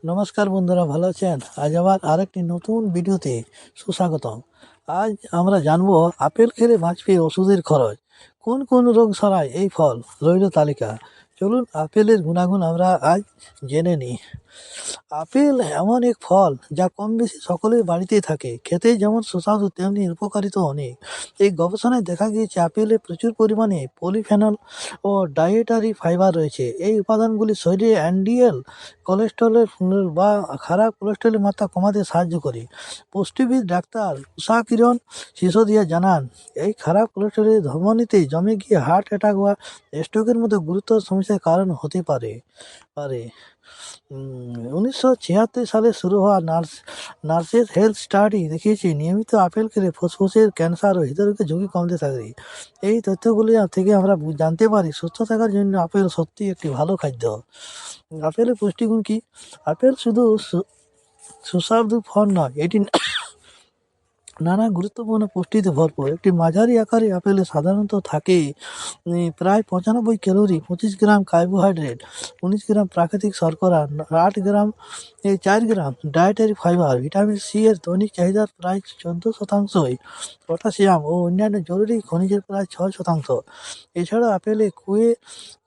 নমস্কার বন্ধুরা, ভালো আছেন? আজ আবার আরেকটি নতুন ভিডিওতে সুস্বাগতম। আজ আমরা জানবো আপেল খেলে বাঁচবে ওষুধের খরচ। কোন কোন রোগ সারায় এই ফল, রইল তালিকা। চলুন আপেলের গুণাগুণ আমরা আজ জেনে নিই। আপেল এমন এক ফল যা কম বেশি সকলের বাড়িতেই থাকে। খেতে যেমন সুস্বাদু তেমনি উপকারিতা অনেক। এই গবেষণায় দেখা গিয়েছে আপেলে প্রচুর পরিমাণে পলিফেনল ও ডায়েটারি ফাইবার রয়েছে। এই উপাদানগুলি শরীরে এনডিএল কোলেস্টেরলের বা খারাপ কোলেস্টেরলের মাত্রা কমাতে সাহায্য করে। পুষ্টিবিদ ডাক্তার উষা কিরণ সিসোদিয়া জানান, এই খারাপ কোলেস্টেরলের ধমনীতে জমে গিয়ে হার্ট অ্যাটাক বা স্ট্রোকের মতো গুরুতর সমস্যার কারণ হতে পারে। 1976 সালে শুরু হওয়া নার্সেস হেলথ স্টাডি দেখিয়েছে নিয়মিত আপেল খেলে ফুসফুসের ক্যান্সার ও হৃদরোগের ঝুঁকি কমতে থাকে। এই তথ্যগুলি থেকে আমরা জানতে পারি সুস্থ থাকার জন্য আপেল সত্যি একটি ভালো খাদ্য। আপেলের পুষ্টিগুণ কি? আপেল শুধু সুস্বাদু ফল নয়, এটি নানা গুরুত্বপূর্ণ পুষ্টিতে ভরপুর। একটি মাঝারি আকারে আপেলে সাধারণত থাকে প্রায় 95 ক্যালোরি, 25 গ্রাম কার্বোহাইড্রেট, 19 গ্রাম প্রাকৃতিক শর্করা, 4 গ্রাম ডায়েটারি ফাইবার, ভিটামিন সি এর দৈনিক চাহিদার প্রায় 14%, পটাশিয়াম ও অন্যান্য জরুরি খনিজের প্রায় 6%। এছাড়া আপেলে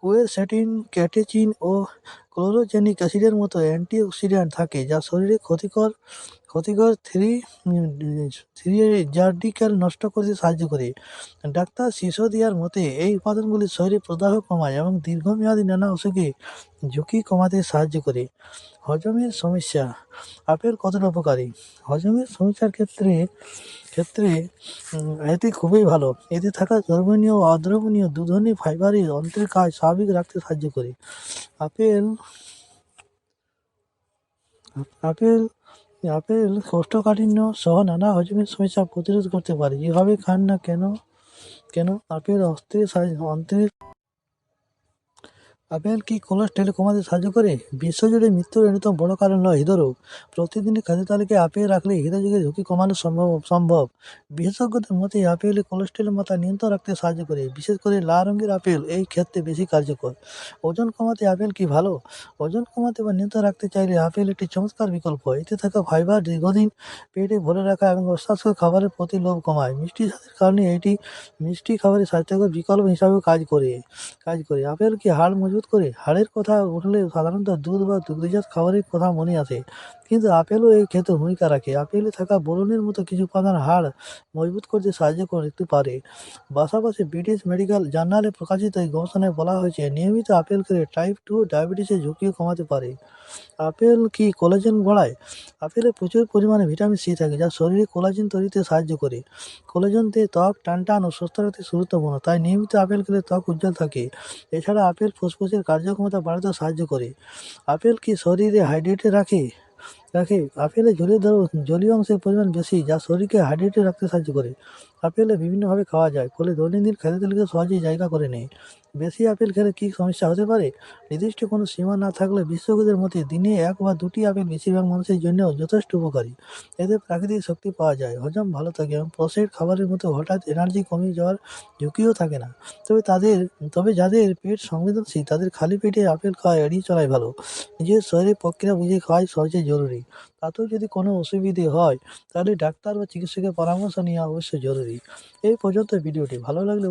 কুয়েরসেটিন, ক্যাটেচিন ও ক্লোরোজেনিক অ্যাসিডের মতো অ্যান্টিঅক্সিডেন্ট থাকে, যা শরীরে ক্ষতিকর ফ্রি র্যাডিক্যাল নষ্ট করতে সাহায্য করে। ডাক্তার সিসোদিয়ার মতে এই উপাদানগুলি শরীরে প্রদাহ কমায় এবং দীর্ঘমেয়াদী নানা অসুখে ঝুঁকি কমাতে সাহায্য করে। হজমের সমস্যা, আপেল কতটা উপকারী? হজমের সমস্যার ক্ষেত্রে এটি খুবই ভালো। এতে থাকা দ্রবণীয় ও অদ্রবণীয় দু ধরনের ফাইবারের অন্ত্রের কাজ স্বাভাবিক রাখতে সাহায্য করে। আপেল আপেল কোষ্ঠকাঠিন্য সহ নানা হজমের সমস্যা প্রতিরোধ করতে পারে। যেভাবে খান না কেন আপেল আপেল কি কোলেস্টেরল কমাতে সাহায্য করে? বিশ্বজুড়ে মৃত্যুর অন্যতম বড় কারণ হল হৃদরোগ। প্রতিদিনের খাদ্য তালিকায় আপেল রাখলে হৃদরোগের ঝুঁকি কমানো সম্ভব। বিশেষজ্ঞদের মতে আপেলে কোলেস্টেরলের মাত্রা নিয়ন্ত্রণ রাখতে সাহায্য করে, বিশেষ করে লাল রঙের আপেল এই ক্ষেত্রে বেশি কার্যকর। ওজন কমাতে আপেল কি ভালো? ওজন কমাতে বা নিয়ন্ত্রণ রাখতে চাইলে আপেল একটি চমৎকার বিকল্প। এতে থাকা ফাইবার দীর্ঘদিন পেটে ভরে রাখা এবং অস্বাস্থ্যকর খাবারের প্রতি লোভ কমায়। মিষ্টি স্বাদের কারণে এটি মিষ্টি খাবারের স্বাস্থ্যকর বিকল্প হিসাবেও কাজ করে। আপেল কি হাড় মজবুত করে? হাড়ের কথা উঠলে সাধারণত দুধ বা দুগ্ধজাত খাবারের কথা মনে আসে, কিন্তু আপেলও এই ক্ষেত্রে ভূমিকা রাখে। আপেলে থাকা বোরনের মতো কিছু উপাদান হাড় মজবুত করতে সাহায্য করতে পারে। পাশাপাশি ব্রিটিশ মেডিকেল জার্নালে প্রকাশিত এই গবেষণায় বলা হয়েছে নিয়মিত আপেল খেলে টাইপ 2 ডায়াবেটিসের ঝুঁকিও কমাতে পারে। আপেল কি কোলাজেন বাড়ায়? আপেলে প্রচুর পরিমাণে ভিটামিন সি থাকে, যা শরীরে কোলাজেন তৈরিতে সাহায্য করে। কোলাজেন ত্বক টানটান ও সুস্থ রাখতে গুরুত্বপূর্ণ, তাই নিয়মিত আপেল খেলে ত্বক উজ্জ্বল থাকে। এছাড়া আপেল ফুসফুসের কার্যক্ষমতা বাড়াতে সাহায্য করে। আপেল কি শরীরে হাইড্রেটেড রাখে? আপেলে জলীয় অংশের পরিমাণ বেশি, যা শরীরকে হাইড্রেটেড রাখতে সাহায্য করে। আপেলে বিভিন্নভাবে খাওয়া যায়, ফলে দৈনন্দিন খাদ্য তালিকায় সহজেই জায়গা করে নেয়। বেশি আপেল খেলে কী সমস্যা হতে পারে? নির্দিষ্ট কোনো সীমা না থাকলে বিশেষজ্ঞদের মতে দিনে 1 বা 2টি আপেল বেশিরভাগ মানুষের জন্য যথেষ্ট উপকারী। এতে প্রাকৃতিক শক্তি পাওয়া যায়, হজম ভালো থাকে এবং প্রসেসড খাবারের মতো হঠাৎ এনার্জি কমে যাওয়ার ঝুঁকিও থাকে না। তবে যাদের পেট সংবেদনশীল তাদের খালি পেটে আপেল খাওয়া এড়িয়ে চলাই ভালো। নিজের শরীরের প্রক্রিয়া বুঝে খাওয়াই সবচেয়ে জরুরি। তাতেও যদি কোনো অসুবিধে হয় তাহলে ডাক্তার বা চিকিৎসকের পরামর্শ নেওয়া অবশ্যই জরুরি। এই পর্যন্ত ভিডিওটি ভালো লাগলে